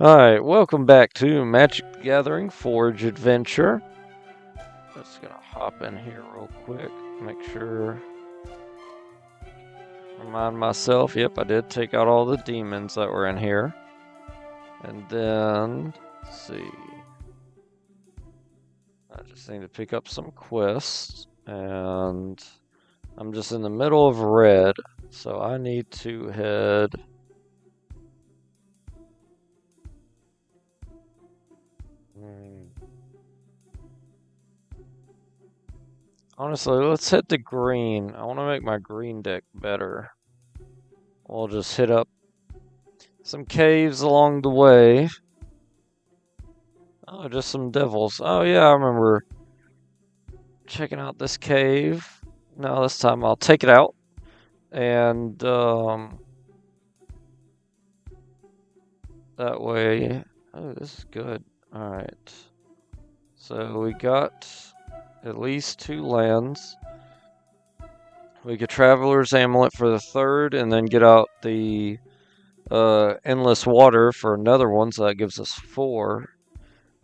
Alright, welcome back to Magic the Gathering Forge Adventure. Just gonna hop in here real quick, make sure, remind myself, yep, I did take out all the demons that were in here. And then, let's see, I just need to pick up some quests, and I'm just in the middle of red, so I need to head... Honestly, let's hit the green. I want to make my green deck better. We'll just hit up some caves along the way. Oh, just some devils. Oh yeah, I remember checking out this cave. Now this time I'll take it out. And that way... Oh, this is good. Alright. So we got at least 2 lands. We get Traveler's Amulet for the 3rd, and then get out the Endless Water for another one, so that gives us 4.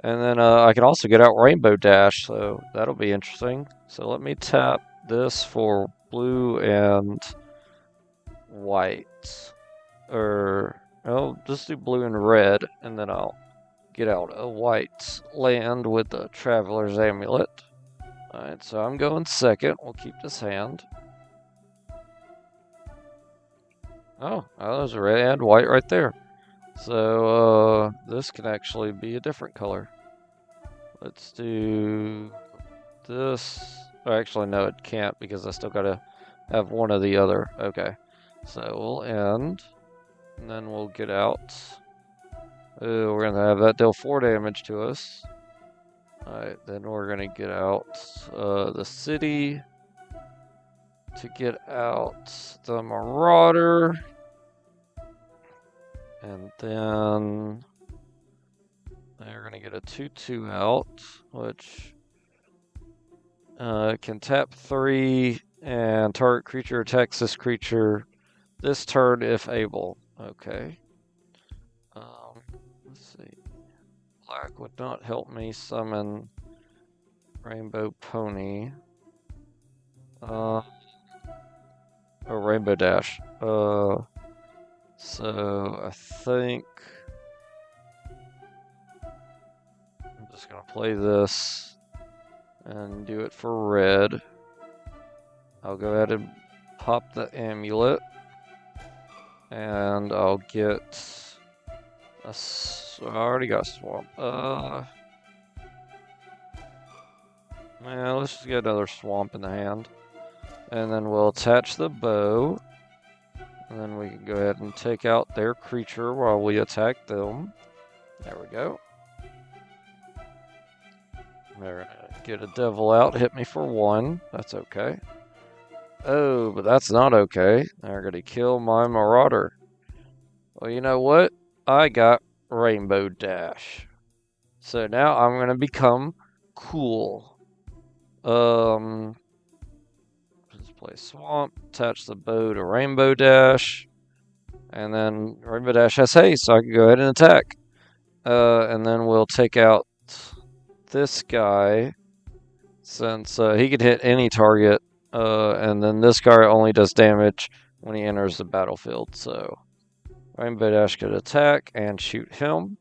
And then I can also get out Rainbow Dash, so that'll be interesting. So let me tap this for blue and white. Or, I'll just do blue and red, and then I'll get out a white land with the Traveler's Amulet. Alright, so I'm going second. We'll keep this hand. Oh, there's a red and white right there. So, this can actually be a different color. Let's do this. Oh, actually, no, it can't because I still gotta have one or the other. Okay. So we'll end. And then we'll get out. We're gonna have that deal 4 damage to us. Alright, then we're gonna get out the city to get out the Marauder. And then they're gonna get a 2/2 out, which can tap 3 and target creature attacks this creature this turn if able. Okay. Let's see. Black would not help me summon Rainbow Pony. Or Rainbow Dash. So I think I'm just gonna play this and do it for red. I'll go ahead and pop the amulet, and I'll get a... I already got a swamp. Let's just get another swamp in the hand, and then we'll attach the bow, and then we can go ahead and take out their creature while we attack them. There we go. They're gonna get a devil out, hit me for 1. That's okay. Oh, but that's not okay. They're gonna kill my Marauder. Well, you know what? I got Rainbow Dash. So now I'm gonna become cool. Let's play Swamp, attach the bow to Rainbow Dash, and then Rainbow Dash has haste, so I can go ahead and attack. And then we'll take out this guy, since he could hit any target, and then this guy only does damage when he enters the battlefield, so Rainbow Dash could attack and shoot him.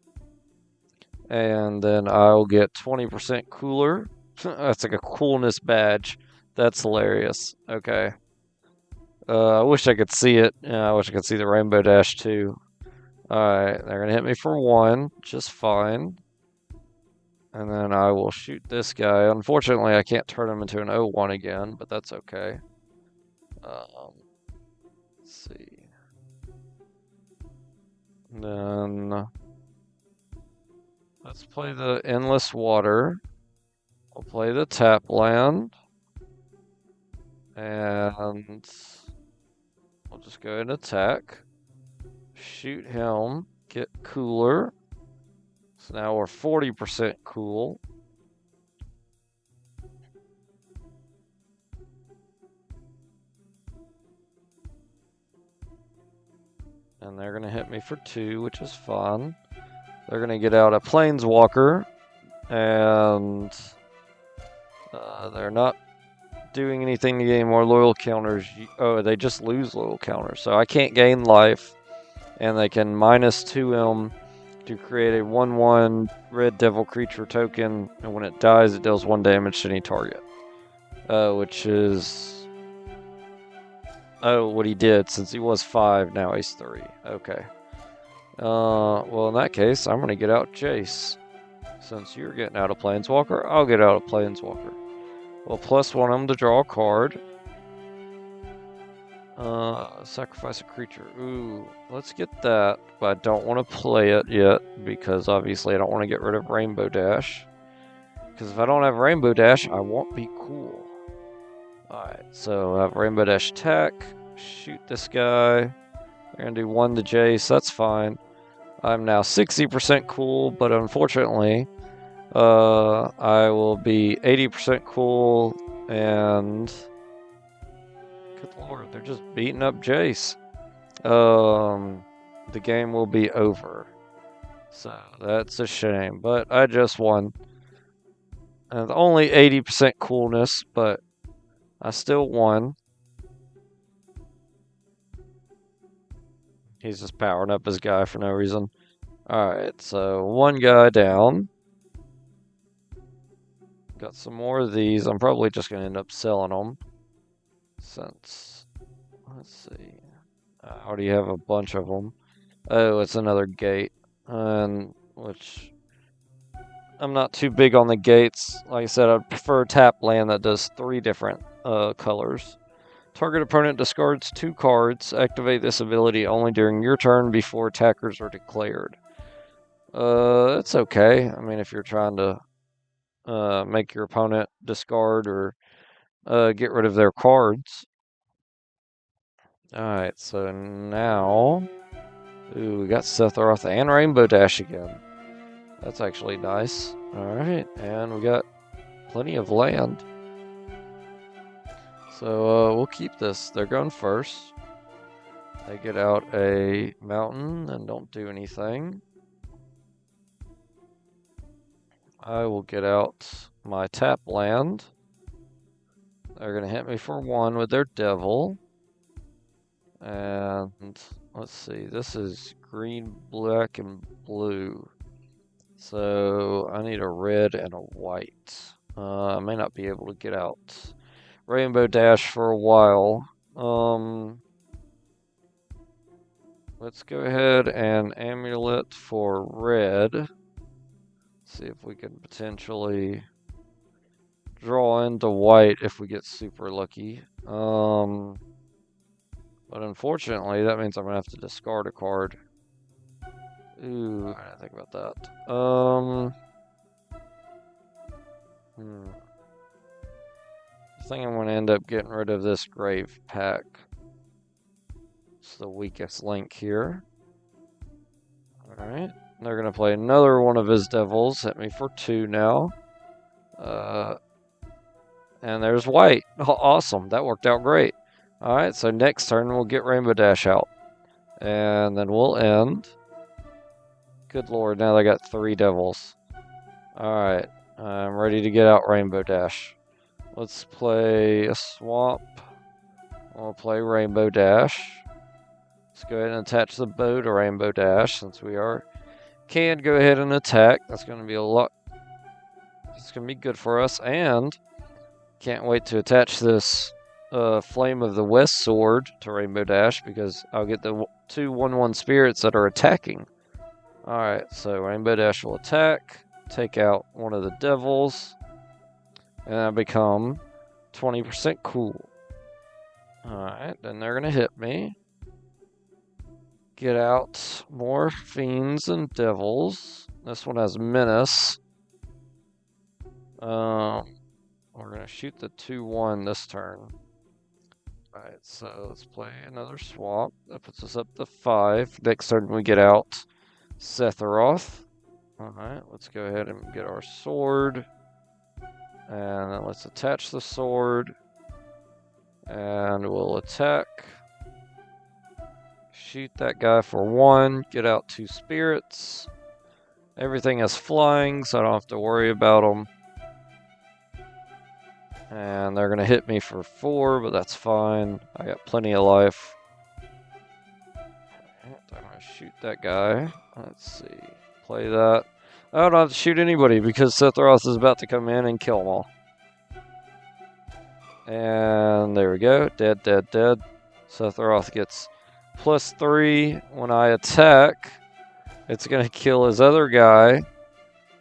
And then I'll get 20% cooler. That's like a coolness badge. That's hilarious. Okay. I wish I could see it. Yeah, I wish I could see the Rainbow Dash too. Alright, they're gonna hit me for 1, just fine. And then I will shoot this guy. Unfortunately, I can't turn him into an 0-1 again, but that's okay. Let's see. And then let's play the Endless Water. We'll play the tap land. And we'll just go ahead and attack. Shoot him. Get cooler. So now we're 40% cool. And they're going to hit me for 2, which is fun. They're going to get out a Planeswalker, and they're not doing anything to gain more loyal counters. Oh, they just lose loyal counters. So I can't gain life, and they can -2 to create a 1/1 red devil creature token, and when it dies, it deals 1 damage to any target. Which is... Oh, what he did, since he was 5, now he's 3. Okay. Well, in that case, I'm going to get out Jace. Since you're getting out a Planeswalker, I'll get out a Planeswalker. Well, +1 them to draw a card. Sacrifice a creature. Ooh, let's get that, but I don't want to play it yet, because obviously I don't want to get rid of Rainbow Dash. Because if I don't have Rainbow Dash, I won't be cool. Alright, so I have Rainbow Dash attack, shoot this guy. They're going to do 1 to Jace, that's fine. I'm now 60% cool, but unfortunately, I will be 80% cool, and... Good lord, they're just beating up Jace. The game will be over. So, that's a shame, but I just won. And only 80% coolness, but I still won. He's just powering up his guy for no reason. Alright, so 1 guy down. Got some more of these. I'm probably just going to end up selling them. Since, let's see. I already have a bunch of them. Oh, it's another gate. And, which, I'm not too big on the gates. Like I said, I'd prefer a tap land that does 3 different colors. Target opponent discards 2 cards. Activate this ability only during your turn before attackers are declared. It's okay. I mean, if you're trying to make your opponent discard or get rid of their cards. Alright, so now... Ooh, we got Setharoth and Rainbow Dash again. That's actually nice. Alright, and we got plenty of land. So we'll keep this. They're going first. They get out a mountain and don't do anything. I will get out my tap land. They're going to hit me for 1 with their devil. And let's see, this is green, black, and blue. So I need a red and a white. I may not be able to get out Rainbow Dash for a while. Let's go ahead and Amulet for red. See if we can potentially draw into white if we get super lucky. But unfortunately, that means I'm going to have to discard a card. Ooh, I didn't think about that. I think I'm going to end up getting rid of this Grave Pack. It's the weakest link here. Alright. They're going to play another one of his devils. Hit me for 2 now. And there's white. Oh, awesome. That worked out great. Alright, so next turn we'll get Rainbow Dash out. And then we'll end. Good lord, now they got 3 devils. Alright, I'm ready to get out Rainbow Dash. Let's play a swamp. We'll play Rainbow Dash. Let's go ahead and attach the bow to Rainbow Dash since we can go ahead and attack. That's going to be a lot. It's going to be good for us, and can't wait to attach this Flame of the West sword to Rainbow Dash because I'll get the 2 1/1 spirits that are attacking. Alright, so Rainbow Dash will attack, take out one of the devils, and I become 20% cool. Alright, then they're going to hit me. Get out more fiends and devils. This one has menace. We're going to shoot the 2/1 this turn. Alright, so let's play another swap. That puts us up to 5. Next turn we get out Setharoth. Alright, let's go ahead and get our sword. And then let's attach the sword. And we'll attack. Shoot that guy for 1. Get out 2 spirits. Everything is flying, so I don't have to worry about them. And they're going to hit me for 4, but that's fine. I got plenty of life. I'm going to shoot that guy. Let's see. Play that. I don't have to shoot anybody because Sephiroth is about to come in and kill them all. And there we go. Dead, dead, dead. Sephiroth gets +3 when I attack. It's going to kill his other guy.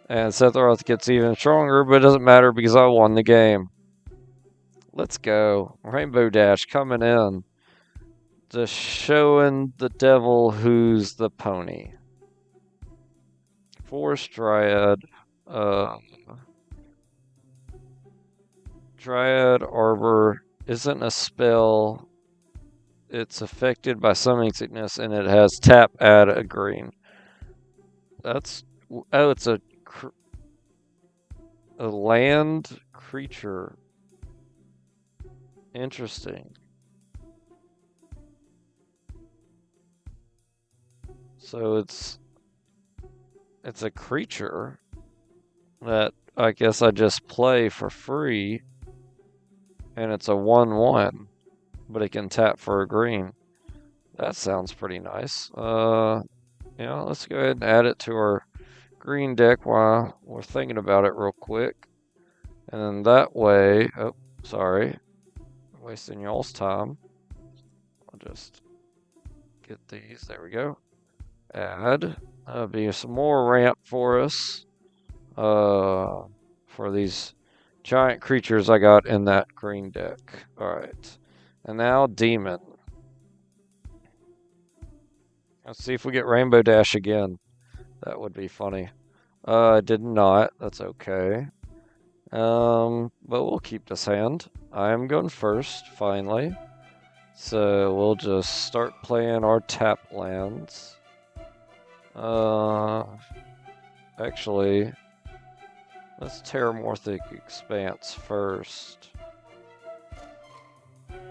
And Sephiroth gets even stronger, but it doesn't matter because I won the game. Let's go. Rainbow Dash coming in. Just showing the devil who's the pony. Force Dryad. Dryad Arbor isn't a spell. It's affected by summoning sickness, and it has tap, add a green. That's... Oh, it's a land creature. Interesting. So it's a creature that I guess I just play for free, and it's a 1/1, but it can tap for a green. That sounds pretty nice. Yeah, let's go ahead and add it to our green deck while we're thinking about it real quick. And then that way, oh, sorry, wasting y'all's time. I'll just get these, there we go. Add, that'll be some more ramp for us, for these giant creatures I got in that green deck. Alright, and now Demon. Let's see if we get Rainbow Dash again. That would be funny. I did not, that's okay. But we'll keep this hand. I am going first, finally. So we'll just start playing our tap lands. Actually, let's Terramorphic Expanse first.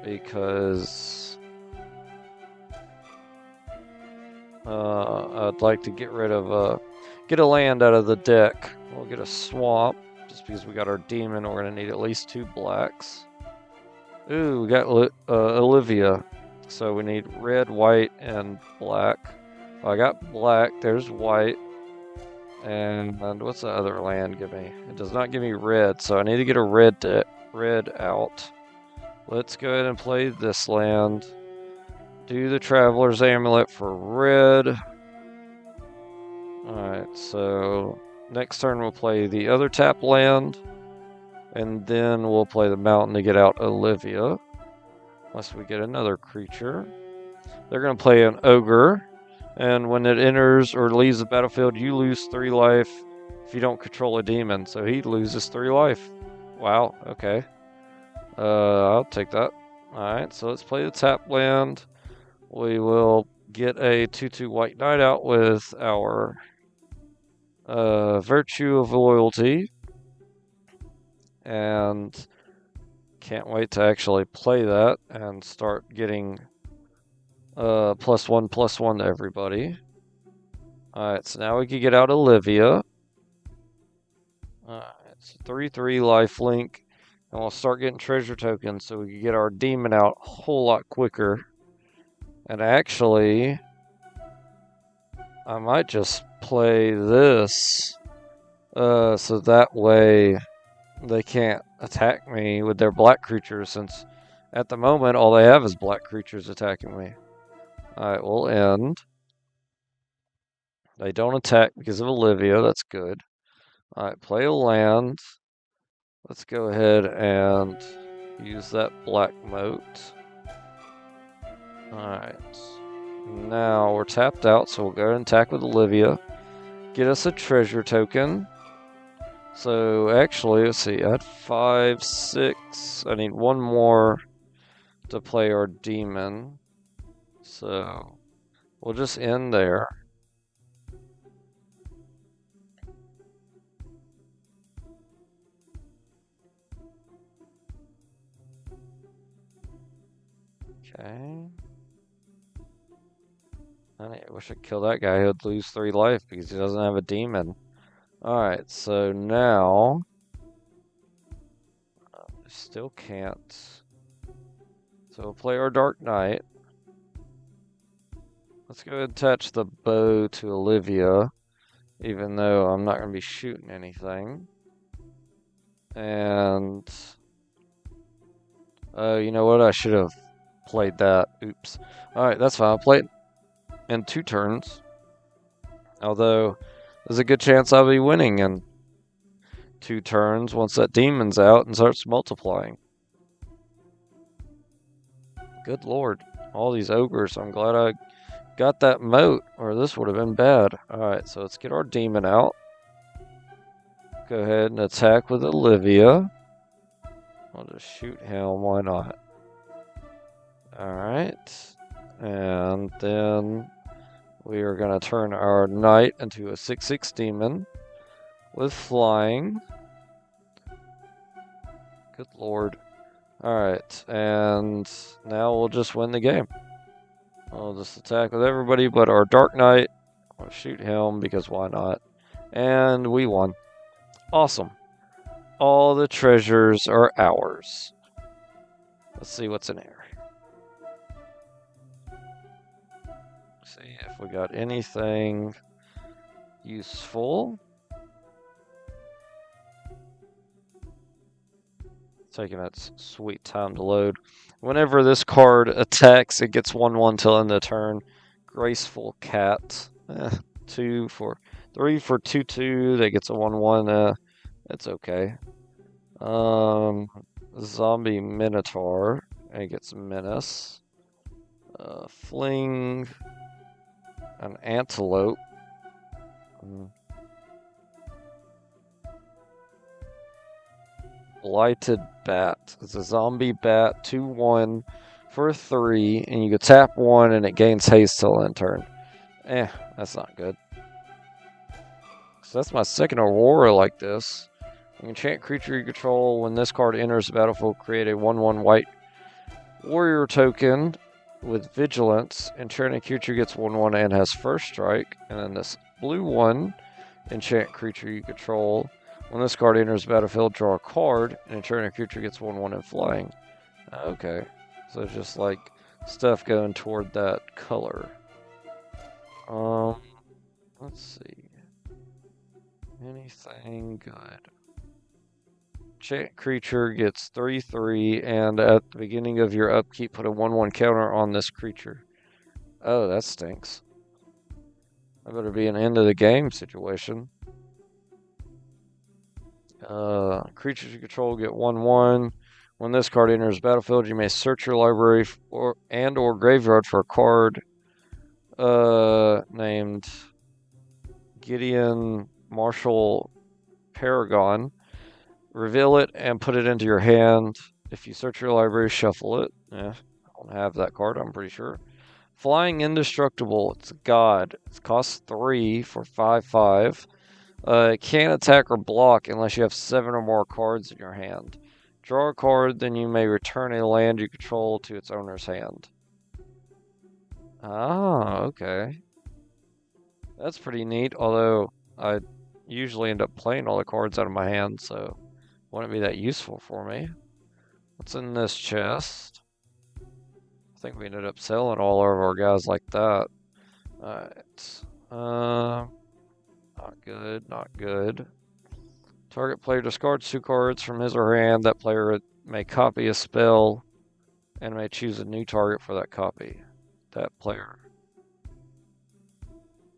Because I'd like to get rid of get a land out of the deck. We'll get a swamp. Just because we got our demon, we're going to need at least 2 blacks. Ooh, we got Olivia. So we need red, white, and black. I got black, there's white. And what's the other land give me? It does not give me red, so I need to get a red out. Let's go ahead and play this land. Do the Traveler's Amulet for red. Alright, so next turn we'll play the other tap land, and then we'll play the mountain to get out Olivia. Unless we get another creature. They're going to play an ogre, and when it enters or leaves the battlefield, you lose 3 life if you don't control a demon. So he loses 3 life. Wow, okay. I'll take that. Alright, so let's play the tap land. We will get a 2/2 white knight out with our Virtue of Loyalty. And can't wait to actually play that and start getting +1/+1 to everybody. Alright, so now we can get out Olivia. Alright, it's 3/3 lifelink. And we'll start getting treasure tokens so we can get our demon out a whole lot quicker. And actually, I might just play this so that way they can't attack me with their black creatures, since at the moment all they have is black creatures attacking me. Alright, we'll end. They don't attack because of Olivia, that's good. Alright, play a land. Let's go ahead and use that black moat. Alright. Now we're tapped out, so we'll go ahead and attack with Olivia. Get us a treasure token. So actually, let's see, I had 5, 6. I need 1 more to play our demon. So we'll just end there. Okay. I wish I'd kill that guy. He'd lose 3 life because he doesn't have a demon. Alright, so now... still can't. So we'll play our Dark Knight. Let's go ahead and attach the bow to Olivia, even though I'm not going to be shooting anything. And... you know what? I should have played that. Oops. Alright, that's fine. I'll play it in 2 turns. Although, there's a good chance I'll be winning in 2 turns once that demon's out and starts multiplying. Good lord. All these ogres. I'm glad I got that moat, or this would have been bad. Alright, so let's get our demon out. Go ahead and attack with Olivia. I'll just shoot him, why not? Alright. And then we are going to turn our knight into a 6/6 demon with flying. Good lord. Alright, and now we'll just win the game. I'll just attack with everybody but our Dark Knight. I'll shoot him because why not? And we won. Awesome. All the treasures are ours. Let's see what's in here. See if we got anything useful. Taking that sweet time to load. Whenever this card attacks, it gets 1/1 till end of the turn. Graceful Cat. 3 for 2/2. That gets a 1/1. It's okay. Zombie Minotaur. It gets Menace. Fling. An Antelope. Blighted Bat. It's a zombie bat, 2/1 for 3, and you can tap 1 and it gains haste till end turn. That's not good. So that's my second Aurora like this. You enchant creature you control. When this card enters the battlefield, create a 1/1 white warrior token with vigilance. Enchanted creature gets 1/1 and has first strike. And then this blue one, enchant creature you control. When this card enters the battlefield, draw a card, and enchanted creature gets 1/1 and flying. Okay, so just like stuff going toward that color. Let's see. Anything good? Enchant creature gets 3/3, and at the beginning of your upkeep, put a 1/1 counter on this creature. Oh, that stinks. That better be an end of the game situation. Creatures you control get 1/1. When this card enters the battlefield, you may search your library or graveyard for a card named Gideon Marshall Paragon. Reveal it and put it into your hand. If you search your library, shuffle it. I don't have that card, I'm pretty sure. Flying Indestructible. It's a god. It costs 3 for 5/5. It can't attack or block unless you have 7 or more cards in your hand. Draw a card, then you may return a land you control to its owner's hand. Ah, okay. That's pretty neat, although I usually end up playing all the cards out of my hand, so wouldn't be that useful for me. What's in this chest? I think we ended up selling all of our guys like that. Alright. Not good, not good. Target player discards 2 cards from his or her hand. That player may copy a spell and may choose a new target for that copy. That player.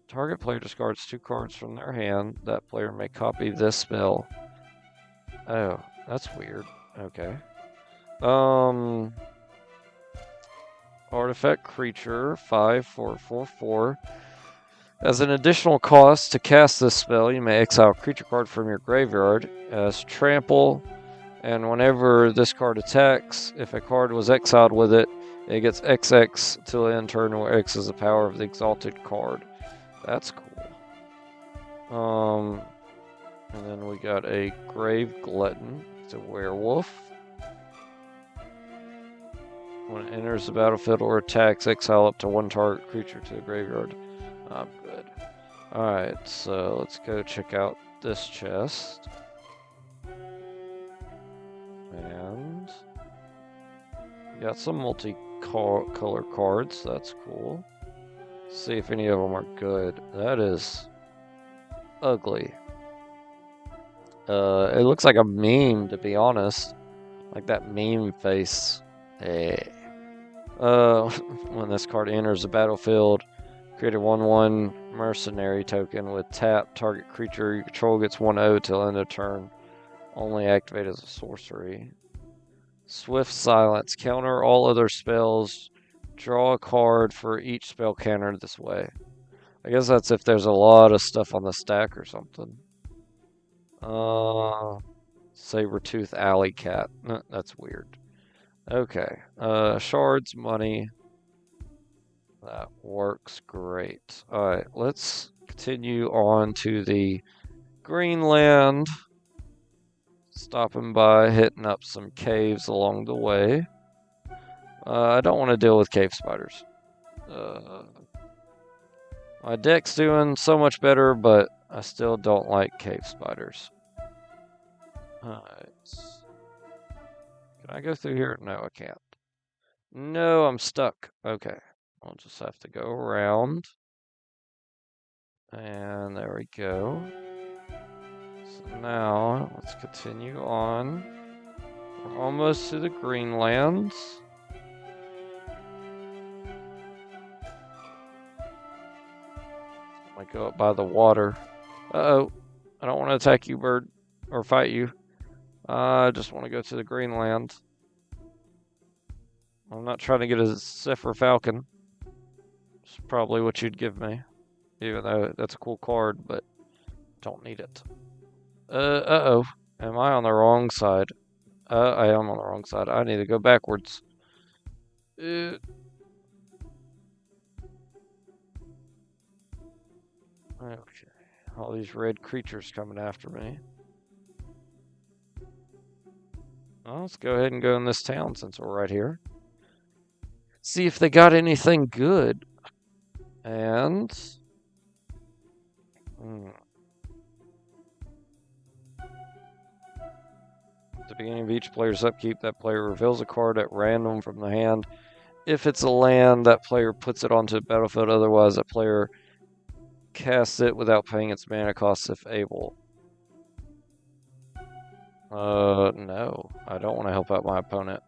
Target player discards 2 cards from their hand. That player may copy this spell. Oh, that's weird. Okay. Artifact creature, 5 for 4/4. As an additional cost to cast this spell, you may exile a creature card from your graveyard as trample, and whenever this card attacks, if a card was exiled with it, it gets XX till the end turn, where X is the power of the exalted card. That's cool. And then we got a Grave Glutton. It's a werewolf. When it enters the battlefield or attacks, exile up to one target creature to the graveyard. I'm good. Alright, so let's go check out this chest. And got some multi-color cards. That's cool. See if any of them are good. That is ugly. It looks like a meme, to be honest. Like that meme face. When this card enters the battlefield, create a 1/1 mercenary token with tap. Target creature you control gets 1/0 till end of turn. Only activate as a sorcery. Swift Silence. Counter all other spells. Draw a card for each spell countered this way. I guess that's if there's a lot of stuff on the stack or something. Sabertooth Alley Cat. That's weird. Okay. Shards, money. That works great. Alright, let's continue on to the Greenland. Stopping by, hitting up some caves along the way. I don't want to deal with cave spiders. My deck's doing so much better, but I still don't like cave spiders. Alright. Can I go through here? No, I can't. No, I'm stuck. Okay. I'll just have to go around. And there we go. So now, let's continue on. We're almost to the Greenlands. I go up by the water. Uh-oh. I don't want to attack you, bird. Or fight you. I just want to go to the Greenland. I'm not trying to get a Zephyr Falcon. It's probably what you'd give me. Even though that's a cool card, but don't need it. Uh-oh. Am I on the wrong side? I am on the wrong side. I need to go backwards. Okay. All these red creatures coming after me. Well, let's go ahead and go in this town since we're right here. See if they got anything good. And... At the beginning of each player's upkeep, that player reveals a card at random from the hand. If it's a land, that player puts it onto the battlefield. Otherwise, that player casts it without paying its mana cost if able. No. I don't want to help out my opponent.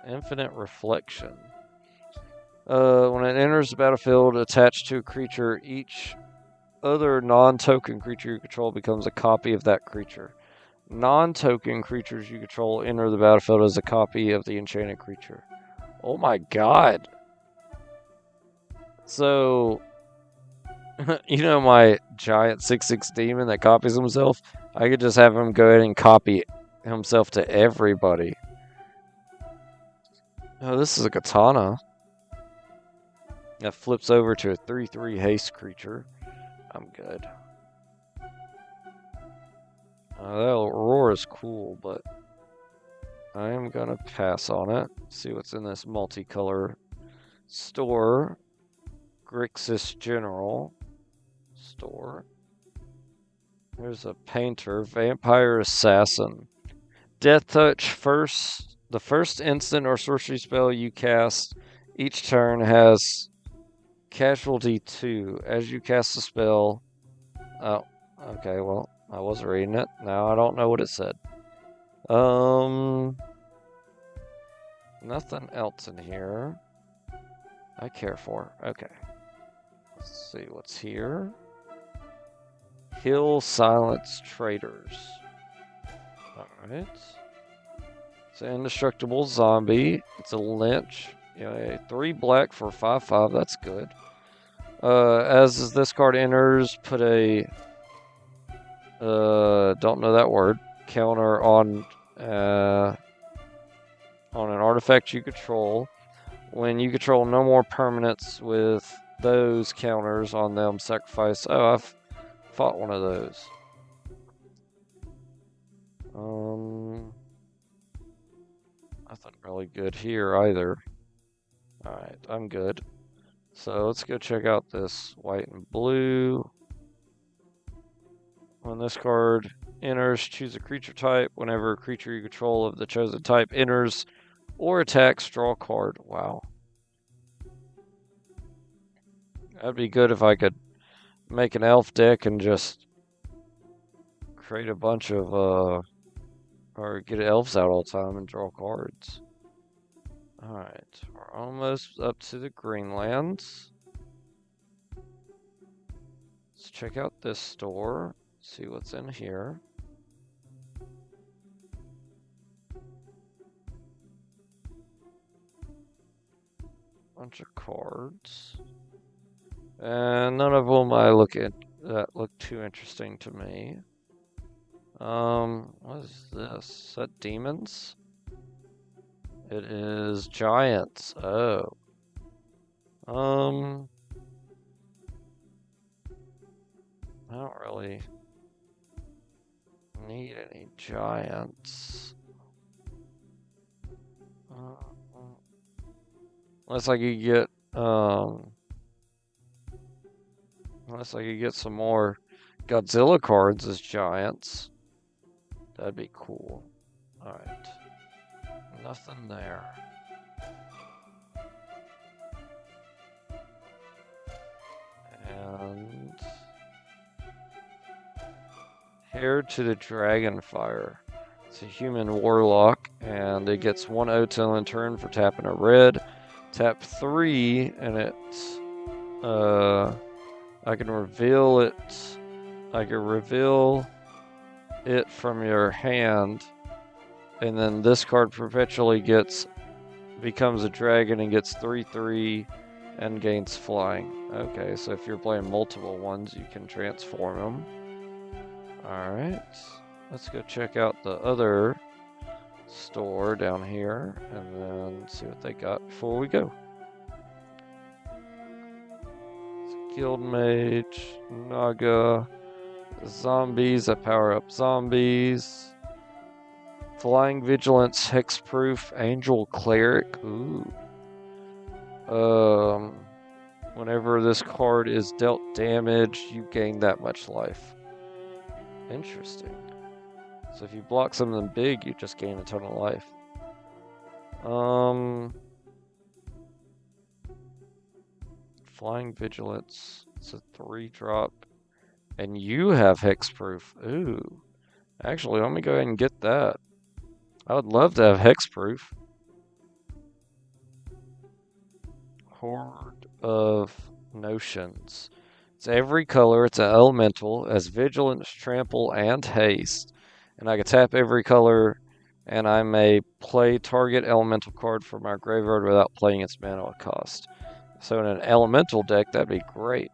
Infinite Reflection. When it enters the battlefield attached to a creature, each other non-token creature you control becomes a copy of that creature. Non-token creatures you control enter the battlefield as a copy of the enchanted creature. Oh my god. So, you know my giant 6/6 demon that copies himself? I could just have him go ahead and copy himself to everybody. Oh, this is a katana. That flips over to a 3/3 haste creature. I'm good. That Aurora is cool, but I am gonna pass on it. See what's in this multicolor store. Grixis General store. There's a painter, Vampire Assassin. Death Touch first. The first instant or sorcery spell you cast each turn has Casualty 2. As you cast the spell... Oh, okay, well, I was reading it. Now I don't know what it said. Nothing else in here I care for. Okay. Let's see what's here. Kill Silence Traitors. Alright. It's an indestructible zombie. It's a lynch. Yeah, 3 black for 5/5. That's good. As this card enters, put a don't know that word counter on an artifact you control. When you control no more permanents with those counters on them, sacrifice. Oh, I've fought one of those. Nothing really good here either. Alright, I'm good. So let's go check out this white and blue. When this card enters, choose a creature type. Whenever a creature you control of the chosen type enters or attacks, draw a card. Wow. That'd be good if I could make an elf deck and just create a bunch of, or get elves out all the time and draw cards. Alright, we're almost up to the Greenlands. Let's check out this store, see what's in here. Bunch of cards. And none of them I look at that look too interesting to me. What is this? Is that demons? It is giants. Oh. I don't really need any giants. Unless I could get, unless I could get some more Godzilla cards as giants. That'd be cool. Alright. Nothing there. And Heir to the Dragonfire. It's a human warlock, and it gets 1 O in turn for tapping a red. Tap 3, and it's I can reveal it. I can reveal it from your hand, and then this card perpetually becomes a dragon and gets 3/3 and gains flying. Okay, so if you're playing multiple ones, you can transform them. Alright, let's go check out the other store down here and then see what they got before we go. Guild Mage, Naga, zombies, I power up zombies. Flying Vigilance, Hexproof, Angel Cleric. Ooh. Whenever this card is dealt damage, you gain that much life. Interesting. So if you block something big, you just gain a ton of life. Flying Vigilance. It's a 3-drop. And you have Hexproof. Ooh. Actually, let me go ahead and get that. I would love to have Hexproof. Horde of Notions. It's every color. It's an elemental. It has Vigilance, Trample, and Haste. And I can tap every color, and I may play target elemental card from my graveyard without playing its mana cost. So in an elemental deck, that'd be great.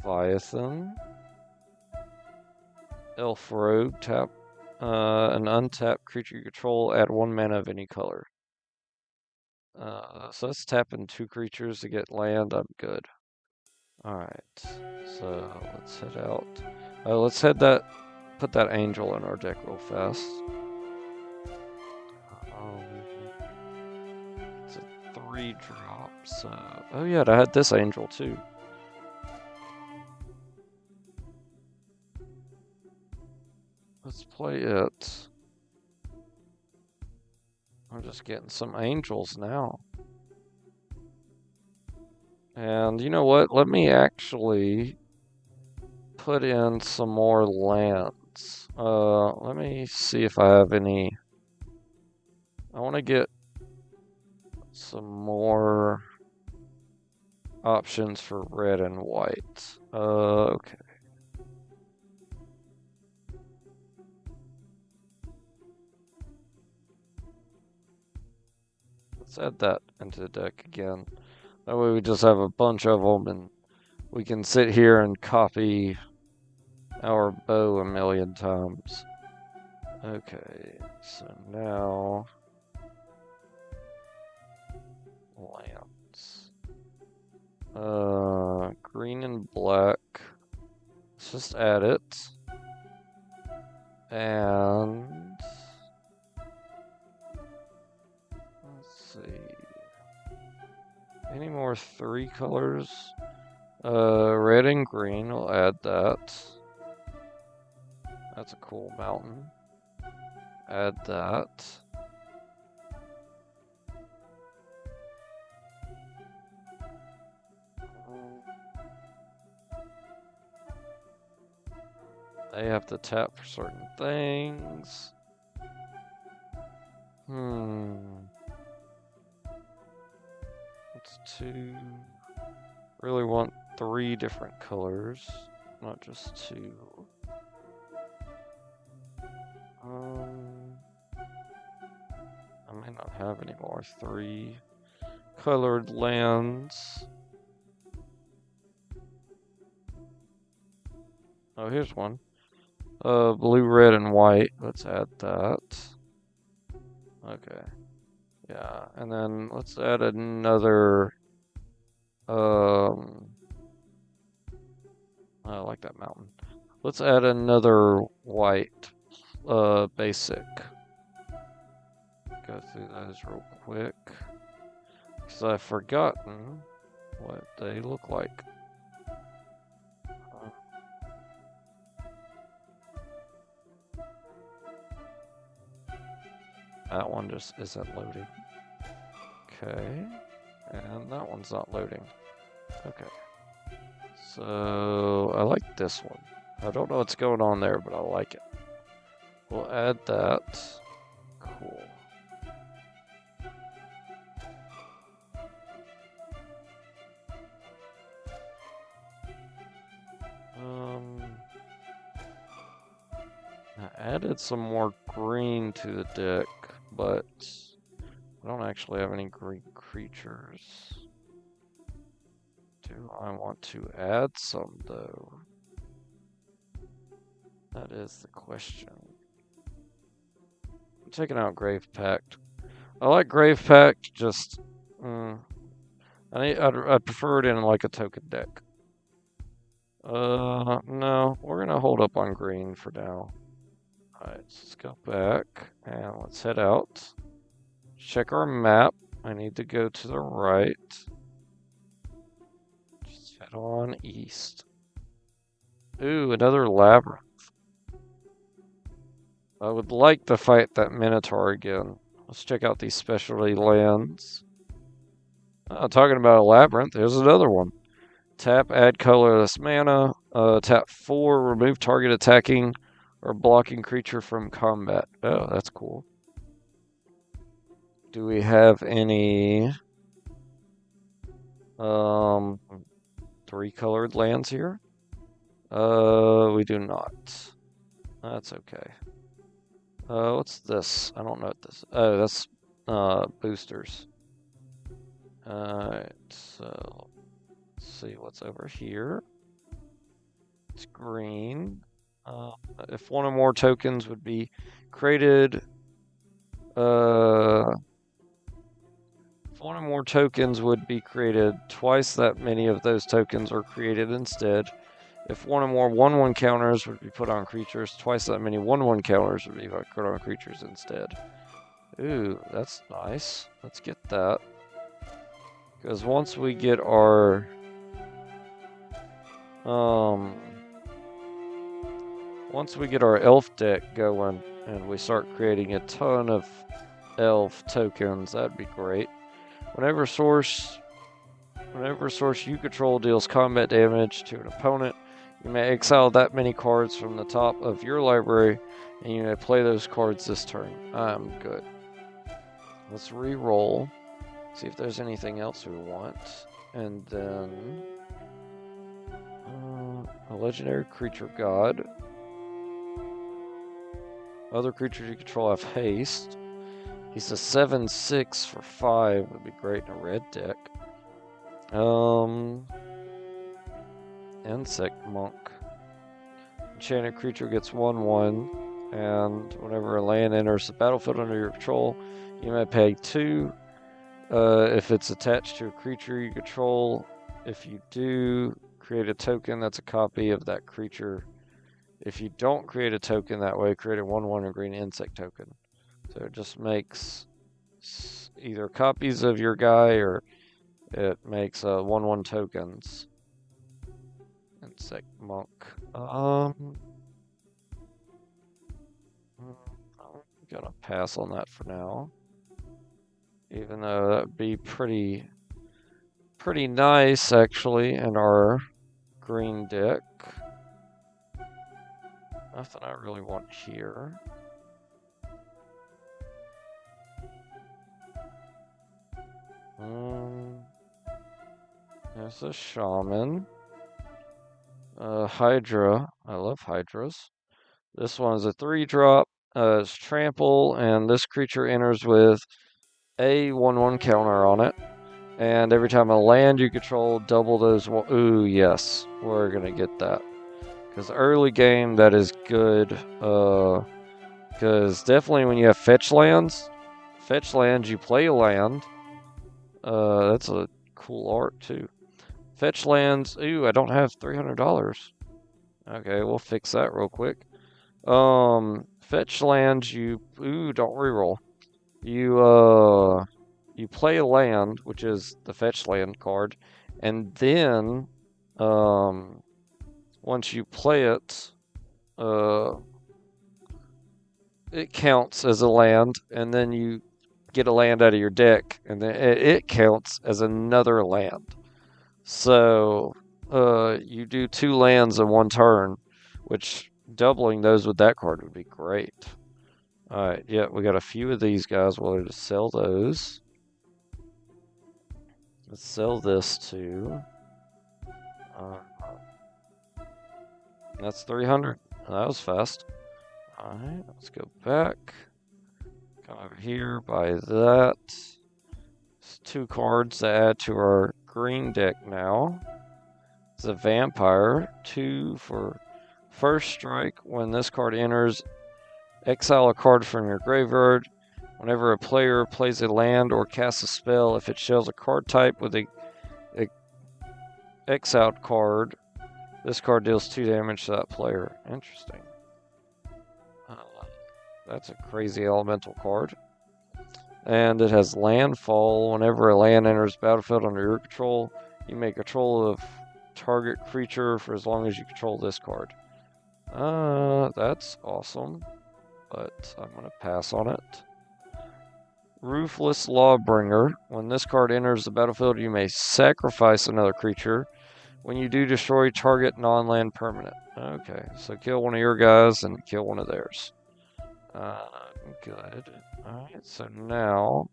Leviathan. Elf Rogue, tap an untapped creature you control, add 1 mana of any color. So let's tap in 2 creatures to get land. I'm good. Alright, so let's head out. Let's put that angel in our deck real fast. It's a 3-drop, so... Oh yeah, I had this angel too. Let's play it. I'm just getting some angels now. And you know what? Let me actually put in some more lands. Let me see if I have any. I want to get some more options for red and white. Okay. Let's add that into the deck again. That way we just have a bunch of them and we can sit here and copy our bow a million times. Okay, so now lands. Green and black. Let's just add it. And let's see. Any more 3 colors? Red and green, we'll add that. That's a cool mountain. Add that. They have to tap for certain things. That's 2. Really want 3 different colors, not just 2. I may not have any more 3 colored lands. Oh, here's one. Blue, red, and white. Let's add that. Okay. Yeah, and then let's add another. I like that mountain. Let's add another white, basic. Go through those real quick. Because I've forgotten what they look like. That one just isn't loading. Okay. And that one's not loading. Okay. So, I like this one. I don't know what's going on there, but I like it. We'll add that. Cool. I added some more green to the deck, but I don't actually have any green creatures. Do I want to add some, though? That is the question. I'm taking out Grave Pact. I like Grave Pact, just... I'd prefer it in, like, a token deck. No, we're gonna hold up on green for now. Alright, let's go back, and let's head out. Check our map. I need to go to the right. Just head on east. Ooh, another labyrinth. I would like to fight that Minotaur again. Let's check out these specialty lands. Talking about a labyrinth, there's another one. Tap, add colorless mana. Tap 4, remove target attacking or blocking creature from combat. Oh, that's cool. Do we have any 3 colored lands here? We do not. That's okay. What's this? I don't know what this is. Oh, that's boosters. Alright, so let's see what's over here. It's green. If one or more tokens would be created, if one or more tokens would be created, twice that many of those tokens are created instead. If one or more 1/1 counters would be put on creatures, twice that many 1/1 counters would be put on creatures instead. Ooh, that's nice. Let's get that. Because once we get our elf deck going and we start creating a ton of elf tokens, that'd be great. Whenever source you control deals combat damage to an opponent, you may exile that many cards from the top of your library, and you may play those cards this turn. I'm good. Let's re-roll, see if there's anything else we want, and then a legendary creature god. Other creatures you control have haste. He's a 7/6 for 5. Would be great in a red deck. Insect Monk. Enchanted creature gets 1/1, and whenever a land enters the battlefield under your control, you may pay 2. If it's attached to a creature you control, if you do create a token that's a copy of that creature. If you don't create a token that way, create a 1/1 green insect token. So it just makes either copies of your guy or it makes 1/1 tokens. Insect monk. I'm gonna pass on that for now. Even though that'd be pretty nice actually in our green deck. Nothing I really want here. There's a shaman. Hydra. I love hydras. This one is a 3-drop. It's trample, and this creature enters with a 1/1 counter on it. And every time a land you control, double those. Ooh, yes, we're gonna get that. Because early game, that is good. Because definitely when you have fetch lands, you play a land. That's a cool art too. Fetch lands. Ooh, I don't have $300. Okay, we'll fix that real quick. Fetch lands. Don't reroll. You play a land, which is the fetch land card, and then once you play it, it counts as a land, and then you get a land out of your deck, and then it counts as another land. So you do 2 lands in one turn, which doubling those with that card would be great. Alright, yeah, we got a few of these guys. We'll just sell those. Let's sell this too. That's 300. That was fast. Alright, let's go back. Come over here, buy that. It's 2 cards to add to our green deck now. It's a vampire. 2 for first strike. When this card enters, exile a card from your graveyard. Whenever a player plays a land or casts a spell, if it shows a card type with a exiled card, this card deals 2 damage to that player. Interesting. That's a crazy elemental card. And it has landfall. Whenever a land enters battlefield under your control, you may control of target creature for as long as you control this card. That's awesome, but I'm going to pass on it. Ruthless Lawbringer. When this card enters the battlefield, you may sacrifice another creature. When you do, destroy target non-land permanent. Okay, so kill one of your guys and kill one of theirs. Good. Alright, so now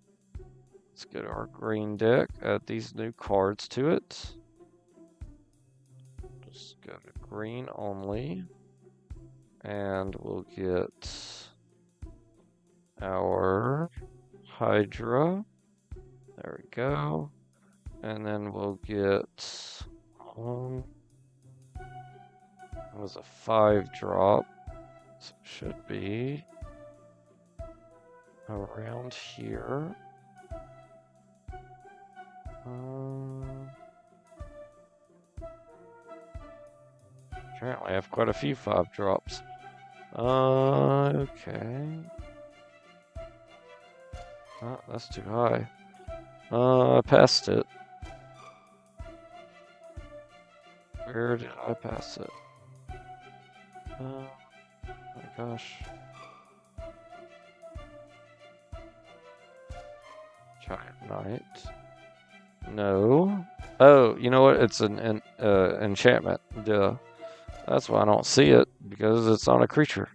let's go to our green deck, add these new cards to it. Just go to green only. And we'll get our Hydra. There we go. And then we'll get it was a 5-drop. So it should be around here. Apparently I have quite a few 5-drops. Okay. Oh, that's too high. I passed it. Where did I pass it? Oh my gosh. Giant Knight. No. Oh, you know what? It's an enchantment. Duh. That's why I don't see it, because it's not a creature.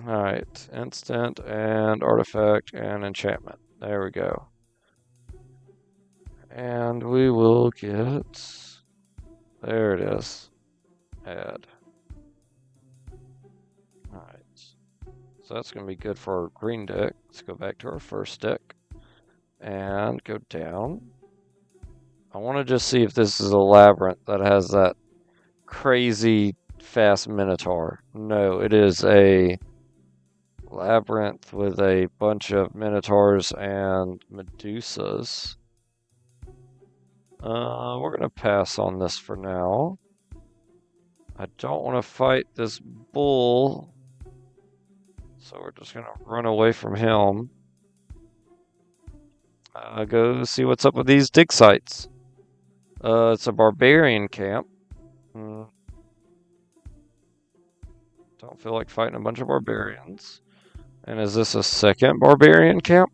Alright, instant and artifact and enchantment. There we go. And we will get... There it is. Add. Alright. So that's going to be good for our green deck. Let's go back to our first deck. And go down. I want to just see if this is a labyrinth that has that crazy fast Minotaur. No, it is a labyrinth with a bunch of Minotaurs and Medusas. We're going to pass on this for now. I don't want to fight this bull, so we're just going to run away from him. Go see what's up with these dig sites. It's a barbarian camp. Don't feel like fighting a bunch of barbarians. And is this a second barbarian camp?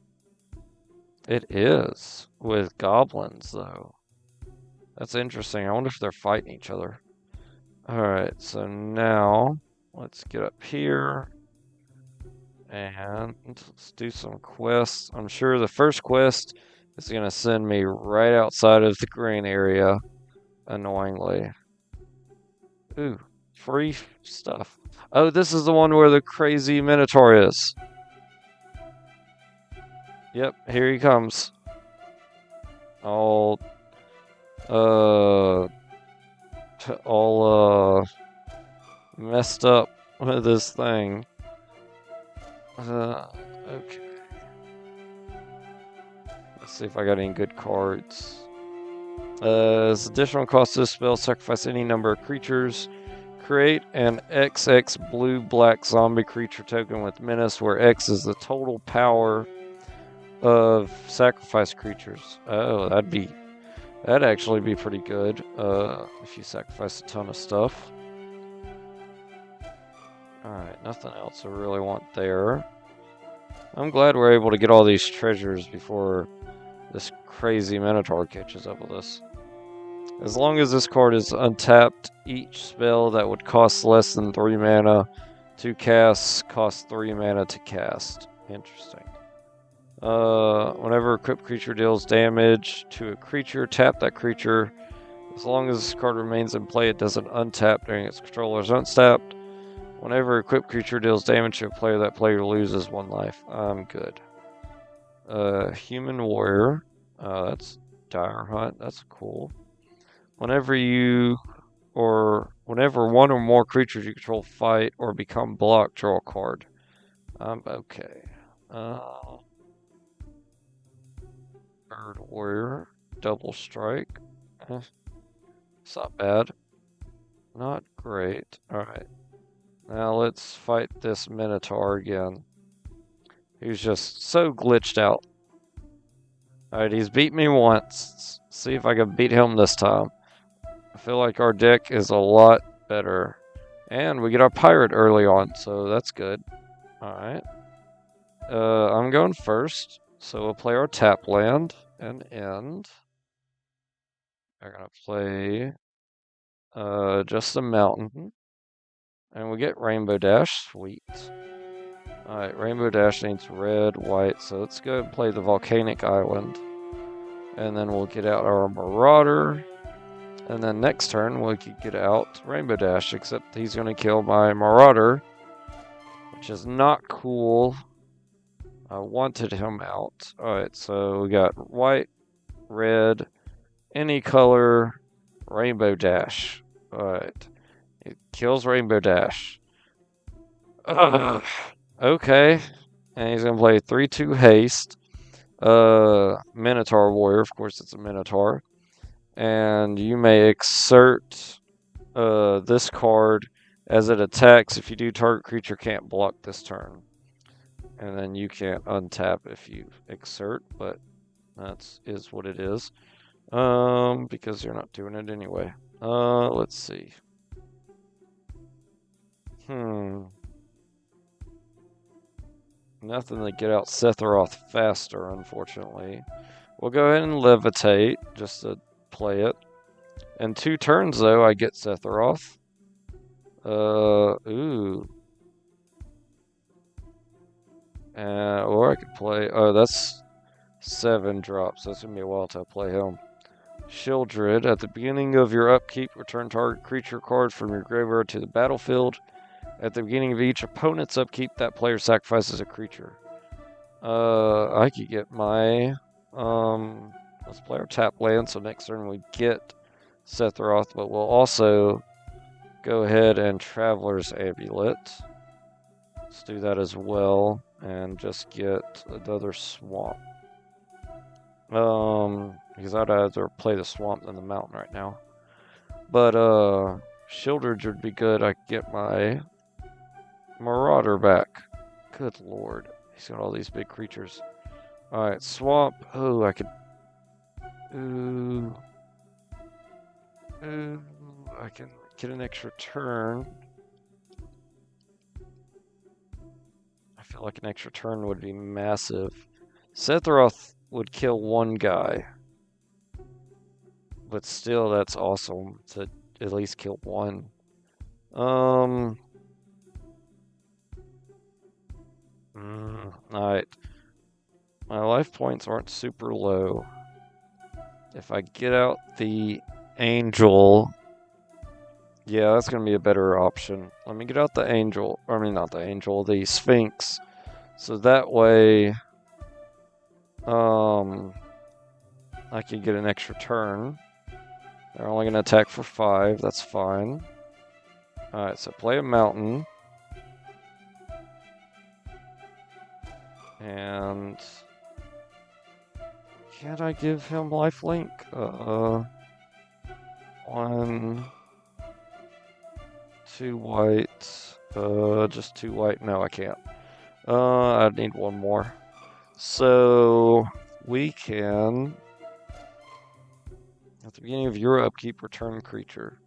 It is, with goblins, though. That's interesting. I wonder if they're fighting each other. Alright, so now let's get up here and let's do some quests. I'm sure the first quest is going to send me right outside of the green area, annoyingly. Ooh, free stuff. Oh, this is the one where the crazy Minotaur is. Yep, here he comes. All messed up with this thing. Okay. Let's see if I got any good cards. As additional cost to this spell, sacrifice any number of creatures. Create an XX blue-black zombie creature token with menace, where X is the total power of sacrifice creatures. Oh, that'd actually be pretty good if you sacrifice a ton of stuff. Alright, nothing else I really want there. I'm glad we're able to get all these treasures before this crazy Minotaur catches up with us. As long as this card is untapped, each spell that would cost less than 3 mana to cast costs 3 mana to cast. Interesting. Whenever a equipped creature deals damage to a creature, tap that creature. As long as this card remains in play, it doesn't untap during its controller's untapped. Whenever a equipped creature deals damage to a player, that player loses 1 life. I'm good. Human warrior. That's Dire Hunt. That's cool. Whenever one or more creatures you control fight or become blocked, draw a card. I'm okay. Bird warrior. Double strike. It's not bad. Not great. Alright. Now let's fight this Minotaur again. He's just so glitched out. Alright, he's beat me once. Let's see if I can beat him this time. I feel like our deck is a lot better. And we get our pirate early on, so that's good. Alright. I'm going first. So we'll play our tap land and end. We're going to play just a mountain. And we get Rainbow Dash. Sweet. Alright, Rainbow Dash needs red, white, so let's go and play the Volcanic Island. And then we'll get out our Marauder. And then next turn we could get out Rainbow Dash, except he's going to kill my Marauder, which is not cool. I wanted him out. Alright, so we got white, red, any color, Rainbow Dash. Alright. It kills Rainbow Dash. Okay. And he's going to play 3-2 haste. Minotaur warrior. Of course, it's a Minotaur. And you may exert this card as it attacks. If you do, target creature can't block this turn. And then you can't untap if you exert, but that is what it is. Because you're not doing it anyway. Let's see. Nothing to get out Sephiroth faster, unfortunately. We'll go ahead and levitate, just to play it. In 2 turns, though, I get Sephiroth. Ooh. Or I could play... Oh, that's 7 drops. That's going to be a while till I play him. Shieldred. At the beginning of your upkeep, return target creature card from your graveyard to the battlefield. At the beginning of each opponent's upkeep, that player sacrifices a creature. I could get my... let's play our tap land, so next turn we get Sephiroth, but we'll also go ahead and Traveler's Amulet. Let's do that as well, and just get another swamp. Because I'd rather play the swamp than the mountain right now. But, Shieldridge would be good. I could get my Marauder back. Good lord. He's got all these big creatures. Alright, swamp. Oh, I could... Ooh. Ooh. I can get an extra turn. I feel like an extra turn would be massive. Sephiroth would kill one guy. But still, that's awesome to at least kill one. Alright. My life points aren't super low. If I get out the angel... Yeah, that's going to be a better option. Let me get out the angel. I mean, not the angel, the Sphinx. So that way... I can get an extra turn. They're only going to attack for 5. That's fine. Alright, so play a mountain. And... Can't I give him lifelink? 1... 2 white. Just 2 white. No, I can't. I need 1 more. So... We can... At the beginning of your upkeep, return creature.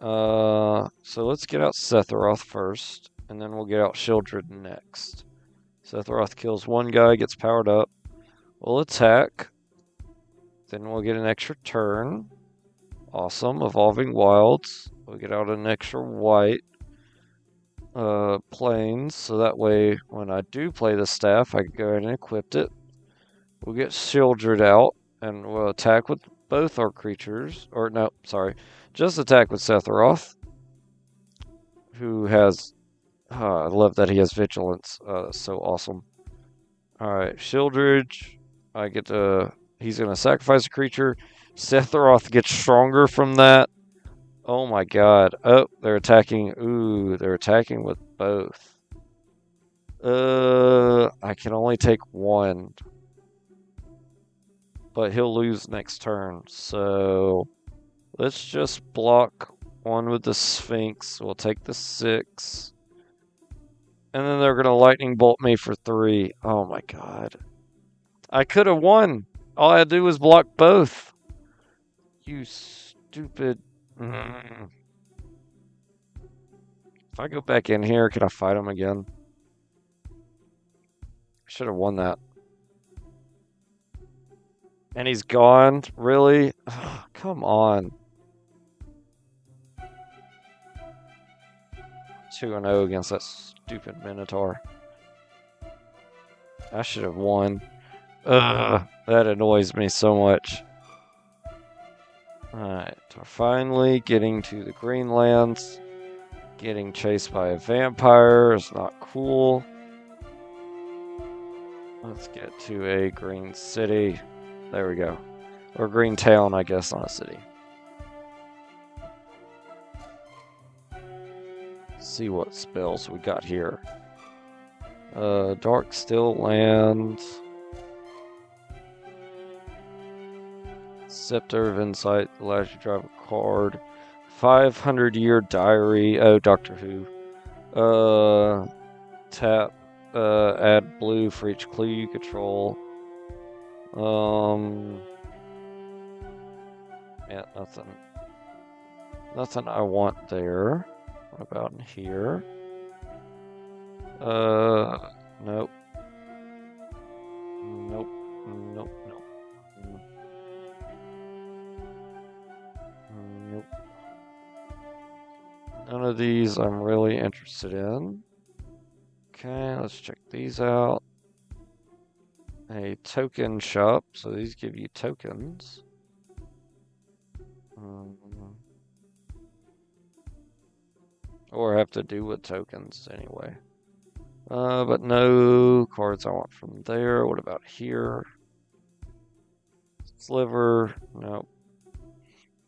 So let's get out Sephiroth first, and then we'll get out Shieldred next. Sephiroth kills 1 guy, gets powered up. We'll attack. Then we'll get an extra turn. Awesome. Evolving Wilds. We'll get out an extra white. Plains, so that way when I do play the staff, I can go ahead and equip it. We'll get Shieldred out, and we'll attack with both our creatures. Or, no, sorry. Just attack with Sephiroth, who has... I love that he has Vigilance. So awesome. Alright, Shieldridge. I get to... He's going to sacrifice a creature. Sephiroth gets stronger from that. Oh my god. Oh, they're attacking. Ooh, they're attacking with both. I can only take 1. But he'll lose next turn. So let's just block 1 with the Sphinx. We'll take the 6. And then they're going to lightning bolt me for 3. Oh my god. I could have won. All I had to do was block both. You stupid... If I go back in here, can I fight him again? Should have won that. And he's gone? Really? Oh, come on. 2-0 against that stupid Minotaur. I should have won. Ugh, that annoys me so much. Alright, we're finally getting to the Greenlands. Getting chased by a vampire is not cool. Let's get to a green city. There we go. Or green town, I guess, not a city. See what spells we got here. Dark Still Land. Scepter of Insight allows you to drive a card. 500-year diary. Oh, Doctor Who. Tap. Add blue for each clue you control. Yeah, nothing I want there. What about in here? Nope. Nope. Nope, nope. Nope. None of these I'm really interested in. Okay, let's check these out. A token shop, so these give you tokens. Or have to do with tokens anyway. But no cards I want from there. What about here? Sliver, nope.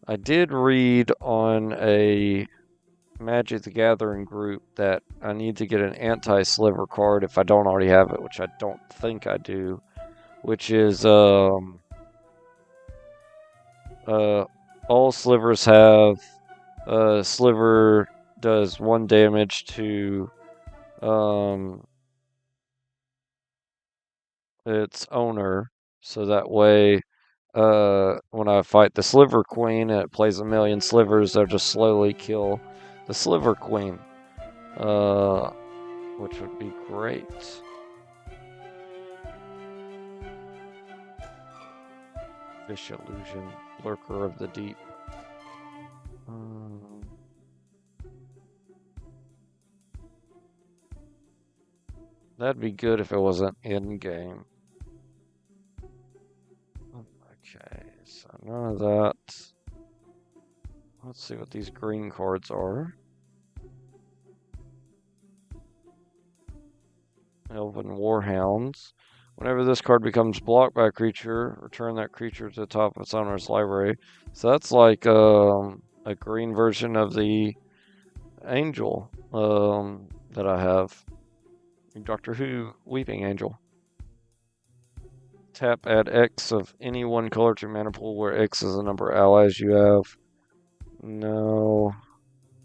I did read on a Magic the Gathering group that I need to get an anti-sliver card if I don't already have it, which I don't think I do. which is all slivers have sliver does 1 damage to its owner, so that way when I fight the Sliver Queen and it plays 1,000,000 slivers, they'll just slowly kill the Sliver Queen, which would be great. Fish Illusion, Lurker of the Deep. That'd be good if it wasn't in-game. Okay, so none of that. Let's see what these green cards are. Elven Warhounds. Whenever this card becomes blocked by a creature, return that creature to the top of its owner's library. So that's like a green version of the Angel that I have. Doctor Who Weeping Angel. Tap, add X of any one color to mana pool where X is the number of allies you have. No.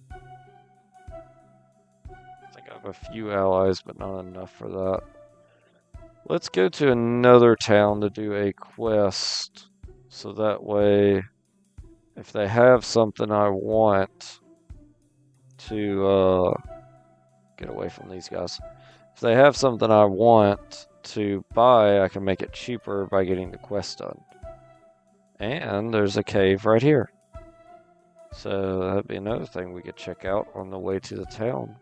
I think I have a few allies, but not enough for that. Let's go to another town to do a quest. So that way, if they have something I want to get away from these guys. If they have something I want to buy, I can make it cheaper by getting the quest done. And there's a cave right here. So that'd be another thing we could check out on the way to the town.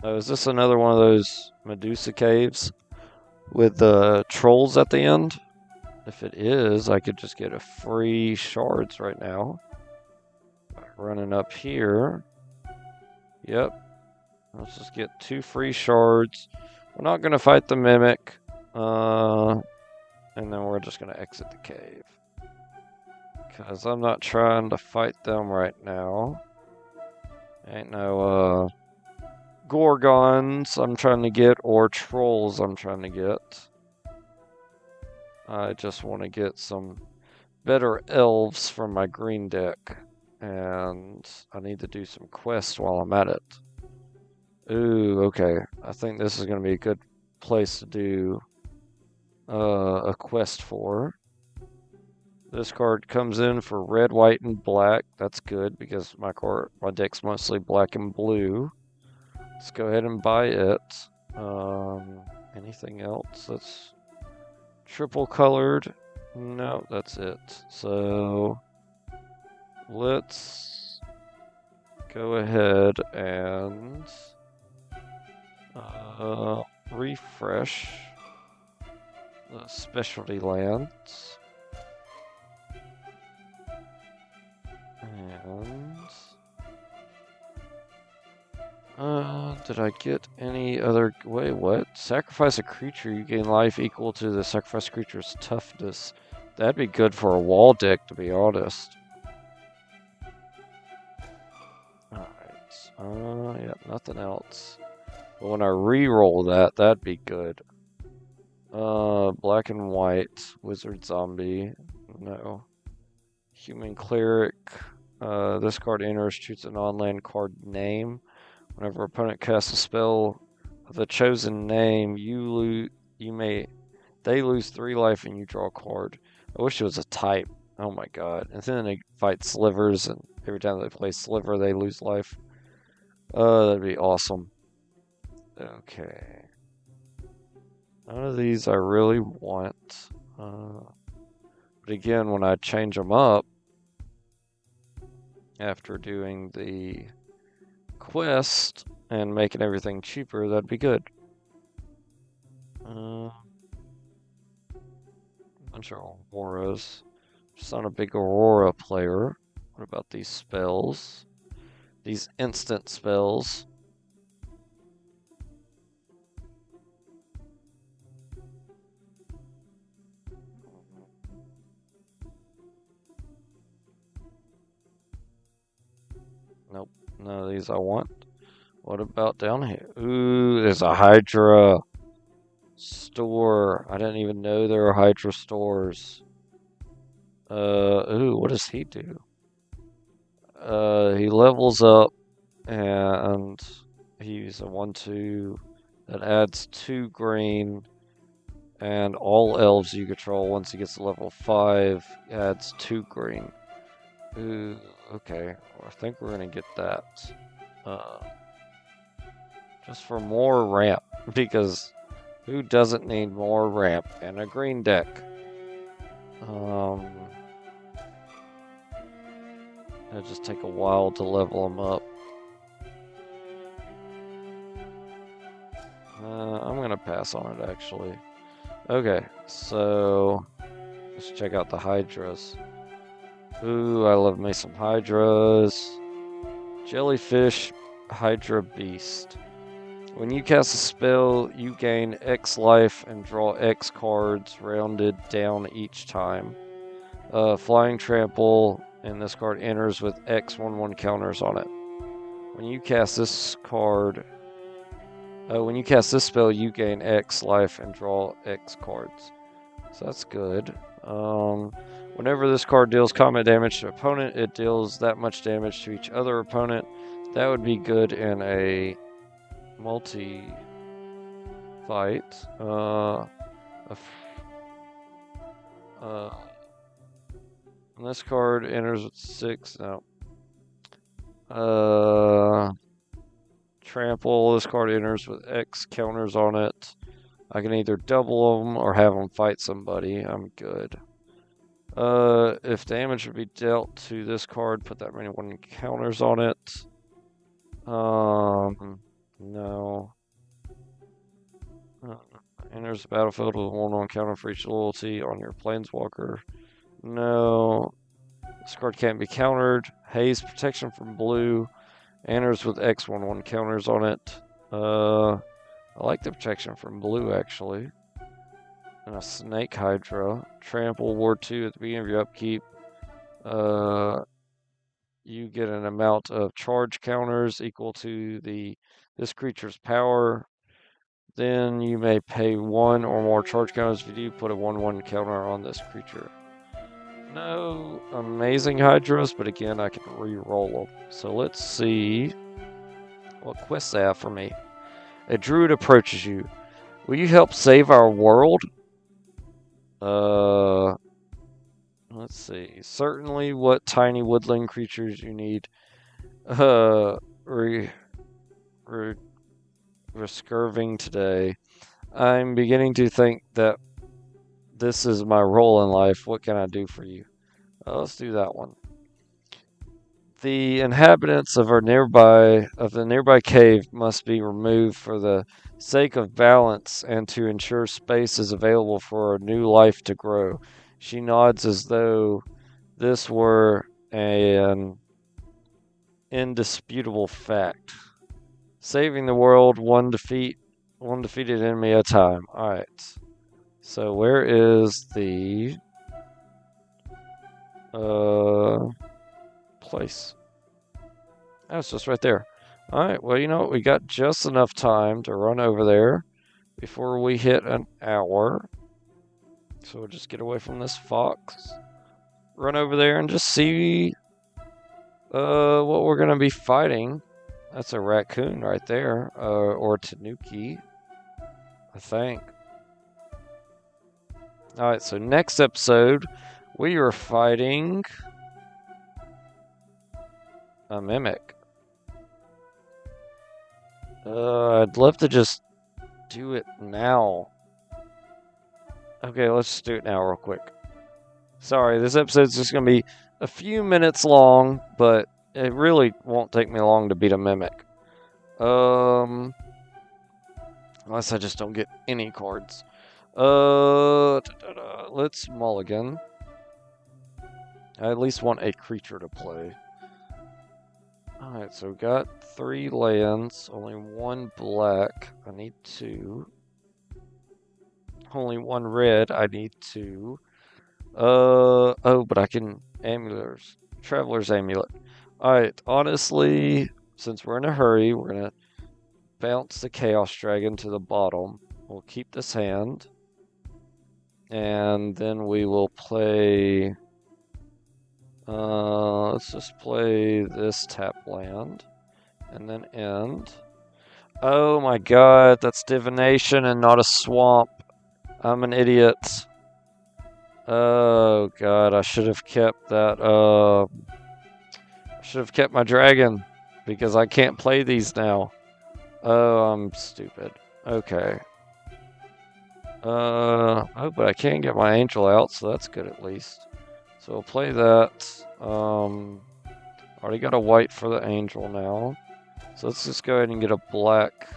Oh, is this another one of those Medusa caves with the trolls at the end? If it is, I could just get a free shards right now. Running up here. Yep. Let's just get 2 free shards. We're not going to fight the Mimic. And then we're just going to exit the cave. Because I'm not trying to fight them right now. Ain't no Gorgons I'm trying to get or Trolls I'm trying to get. I just want to get some better elves from my green deck. And I need to do some quests while I'm at it. Ooh, okay. I think this is going to be a good place to do a quest for. This card comes in for red, white, and black. That's good because my deck's mostly black and blue. Let's go ahead and buy it. Anything else that's triple colored? No, that's it. So let's go ahead and refresh the specialty lands. And did I get any other? Wait, what? Sacrifice a creature, you gain life equal to the sacrificed creature's toughness. That'd be good for a wall deck, to be honest. Alright. Yeah, nothing else. But when I re-roll that, that'd be good. Black and white, wizard zombie. No. Human cleric. This card enters, choose a non-land card name. Whenever opponent casts a spell of the chosen name, they lose 3 life and you draw a card. I wish it was a type. Oh my god. And then they fight slivers, and every time they play sliver, they lose life. That'd be awesome. Okay. None of these I really want. But again, when I change them up, after doing the quest and making everything cheaper, that'd be good. Bunch of auroras. Just not a big aurora player. What about these spells? These instant spells. Nope, none of these I want. What about down here? Ooh, there's a Hydra. Store. I didn't even know there were Hydra stores. Ooh, what does he do? He levels up and he's a 1/2 that adds 2 green, and all elves you control once he gets to level 5 adds 2 green. Ooh, okay. Well, I think we're gonna get that. Just for more ramp, because who doesn't need more ramp in a green deck? It'll just take a while to level them up. I'm gonna pass on it actually. Okay, so let's check out the Hydras. Ooh, I love me some Hydras. Jellyfish, Hydra Beast. When you cast a spell, you gain X life and draw X cards rounded down each time. Flying Trample, and this card enters with X/1/1 counters on it. When you cast this spell, you gain X life and draw X cards. So that's good. Whenever this card deals combat damage to an opponent, it deals that much damage to each other opponent. That would be good in a multi-fight. And this card enters with 6. No. Trample. This card enters with X counters on it. I can either double them or have them fight somebody. I'm good. If damage would be dealt to this card, put that many 1 counters on it. No. Enters the battlefield with a 1/1 counter for each loyalty on your planeswalker. No. This card can't be countered. Haze protection from blue. Enters with X/1/1 counters on it. I like the protection from blue actually. And a Snake Hydra. Trample Ward 2 at the beginning of your upkeep. You get an amount of charge counters equal to this creature's power. Then you may pay 1 or more charge counters. If you do, put a 1/1 counter on this creature. No amazing Hydras, but again, I can re-roll them. So let's see what quests they have for me. A druid approaches you. Will you help save our world? Let's see. Certainly what tiny woodland creatures you need. Rescurving today. I'm beginning to think that this is my role in life. What can I do for you? Let's do that one. The inhabitants of the nearby cave must be removed for the sake of balance and to ensure space is available for a new life to grow. She nods as though this were an indisputable fact. Saving the world one defeated enemy at a time. Alright. So where is the place? Oh, it's just right there. Alright, well, you know what? We got just enough time to run over there before we hit an hour. So we'll just get away from this fox. Run over there and just see what we're going to be fighting. That's a raccoon right there. Or Tanuki, I think. Alright, so next episode, we are fighting a Mimic. I'd love to just do it now. Okay, let's just do it now real quick. Sorry, this episode's just going to be a few minutes long, but it really won't take me long to beat a Mimic. Unless I just don't get any cards. Let's mulligan. I at least want a creature to play. Alright, so we got 3 lands, only 1 black. I need 2. Only 1 red. I need 2. Oh, but I can Traveler's Amulet. Alright, honestly, since we're in a hurry, we're gonna bounce the Chaos Dragon to the bottom. we'll keep this hand. And then we will play... let's just play this tap land. And then end. Oh my god, that's divination and not a swamp. I'm an idiot. Oh god, I should have kept that, I should have kept my dragon, because I can't play these now. Oh, I'm stupid. Okay. Oh, but I can get my angel out, so that's good at least. So we'll play that. Already got a white for the angel now. So let's just go ahead and get a black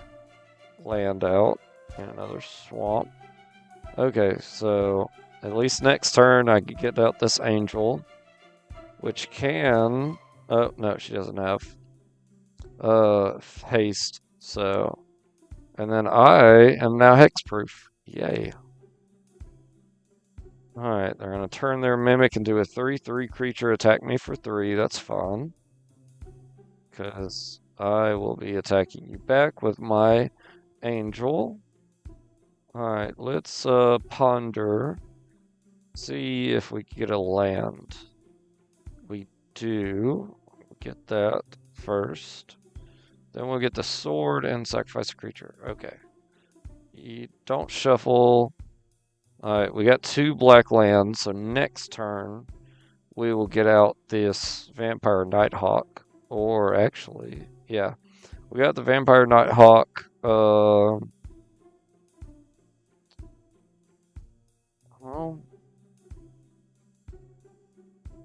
land out and another swamp. Okay, so at least next turn I can get out this angel, which can... Oh, no, she doesn't have haste, so... And then I am now hexproof. Yay. Alright, they're going to turn their mimic and do a 3/3 creature attack me for 3. That's fun. Because I will be attacking you back with my angel. Alright, let's ponder. See if we can get a land. We do. Get that first. Then we'll get the sword and sacrifice a creature. Okay. You don't shuffle. Alright, we got 2 black lands, so next turn we will get out this Vampire Nighthawk. Or actually, yeah. We got the Vampire Nighthawk. Well,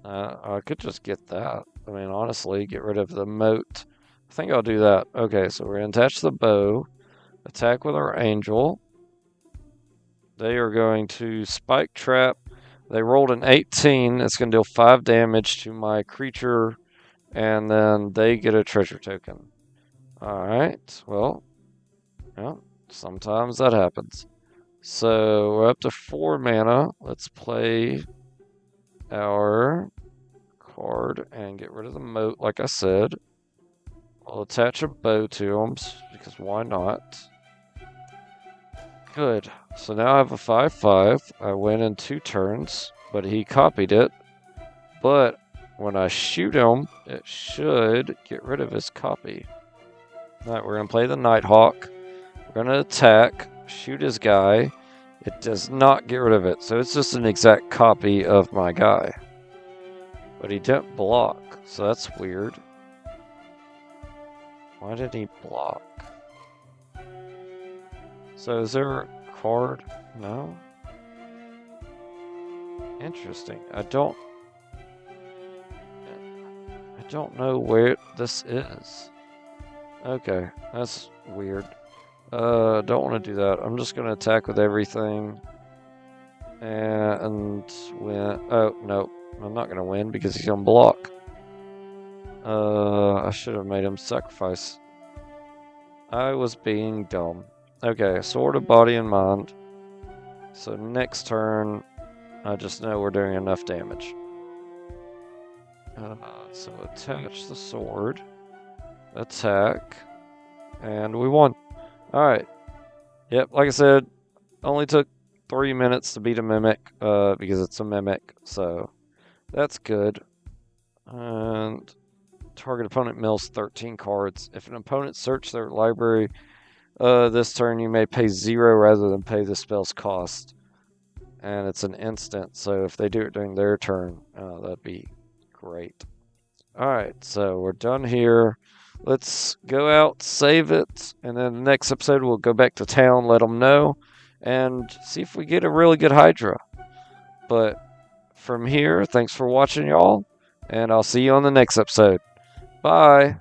I could just get that. I mean, honestly, get rid of the moat. I think I'll do that. Okay, so we're going to attach the bow. Attack with our angel. They are going to spike trap. They rolled an 18. It's going to deal 5 damage to my creature. And then they get a treasure token. Alright, well, sometimes that happens. So we're up to 4 mana. Let's play our card and get rid of the moat, like I said. I'll attach a bow to them, because why not? Good. So now I have a 5/5. I win in 2 turns, but he copied it. But when I shoot him, it should get rid of his copy. Alright, we're going to play the Nighthawk. We're going to attack, shoot his guy. It does not get rid of it, so it's just an exact copy of my guy. But he didn't block, so that's weird. Why did he block? So is there a card? No? Interesting. I don't know where this is. Okay, that's weird. Don't want to do that. I'm just going to attack with everything. And win. Oh, no. I'm not going to win because he's going to block. I should have made him sacrifice. I was being dumb. Okay, Sword of Body and Mind. So next turn, I just know we're doing enough damage. So attach the sword. Attack. And we won. Alright. Yep, like I said, only took 3 minutes to beat a Mimic, because it's a Mimic, so that's good. And target opponent mills 13 cards. If an opponent searches their library this turn, you may pay 0 rather than pay the spell's cost. And it's an instant, so if they do it during their turn, that'd be great. Alright, so we're done here. Let's go out, save it, and then the next episode we'll go back to town, let them know, and see if we get a really good Hydra. But from here, thanks for watching, y'all, and I'll see you on the next episode. Bye!